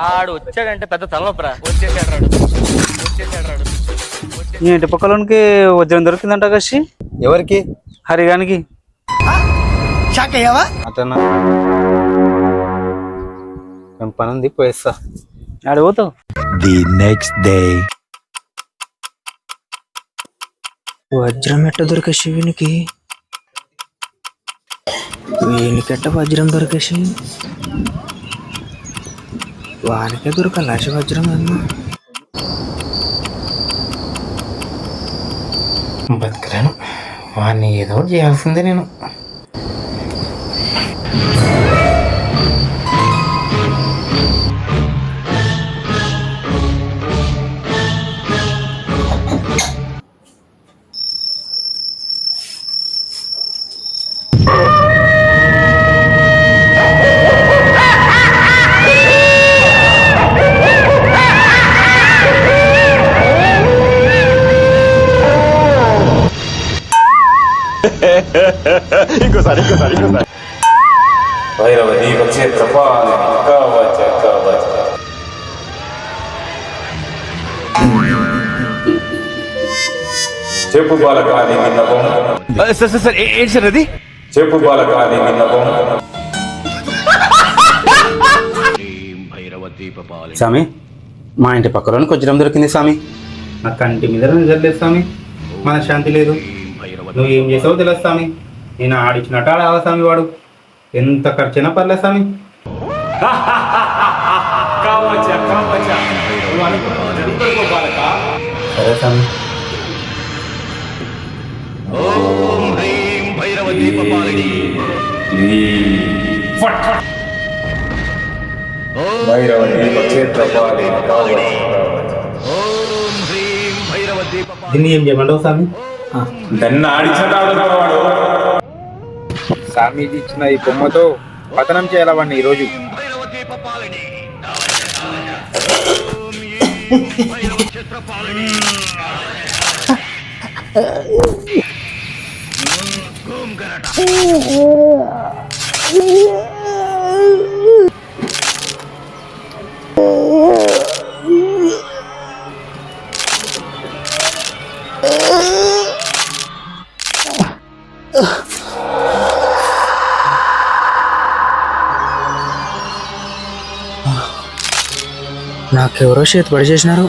ఆడు వచ్చాడంటే పెద్ద తలనొప్పరా. వచ్చేసాడు. ఈ ఇంటి పక్కలోనికి వజ్రం దొరికిందంట కసి. ఎవరికి? హరిగానికి. అతను పని ఉంది, పోయిస్తా. ఆడు పోతావు. The next day. వజ్రం ఎట్ట దొరికే శివునికి? వీనికెట్ట వజ్రం దొరికేసి వానికే దొరకాల వజ్రం అన్నా. బతకలేను, వాడిని ఏదో ఒకటి చేయాల్సిందే నేను. ఇంకోసారి భైరవ దీప క్షేత్ర చెప్పు బాలకాని విన్నపం. ఏంటి సార్ అది? చెప్పు బాలకాని విన్నపం. స్వామి, మా ఇంటి పక్కలోని వజ్రం దొరికింది స్వామి. నా కంటి మీద నిజలేదు స్వామి, మన శాంతి లేదు. నువ్వు ఏం చేసావో తెలుసు స్వామి. నేను ఆడిచ్చినట్టు ఆడాల స్వామి. వాడు ఎంత ఖర్చైనా పర్లేదు స్వామి. సరే స్వామి. దీన్ని ఏం చేయమంటావు స్వామి? దాన్ని ఆడిచ్చినట్టు స్వామీజీ ఇచ్చిన ఈ బొమ్మతో పతనం చేయాల వాడిని ఈరోజు. నాకెవరో చేతిపడి చేసినారు.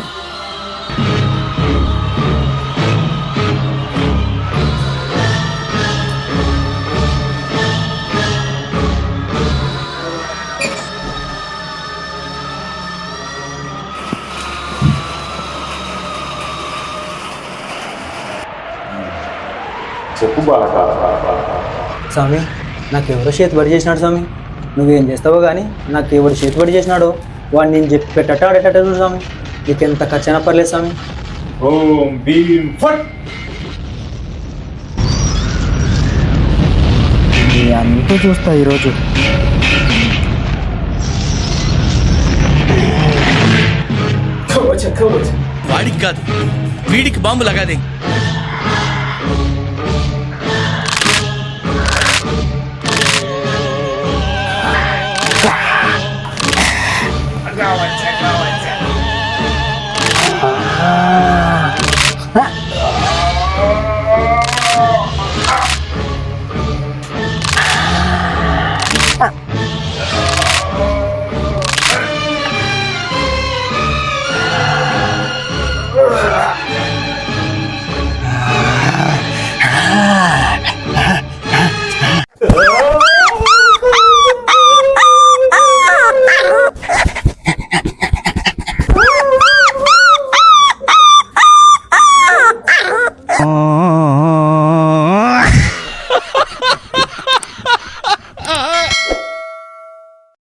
చెప్పు బాలక. స్వామి, నాకెవరో చేతిపడి చేసినాడు స్వామి. నువ్వేం చేస్తావో కానీ నాకు ఎవరు చేతిపడి చేసినాడో వాడిని నేను చెప్పి పెట్టట ఆడేటట్టు చూడు స్వామి. నీకు ఎంత ఖర్చైనా పర్లేదు స్వామి. ఓం భీం ఫట్. అంతా చూస్తా ఈరోజు. వాడికి కాదు, వీడికి బాంబు లగాదే.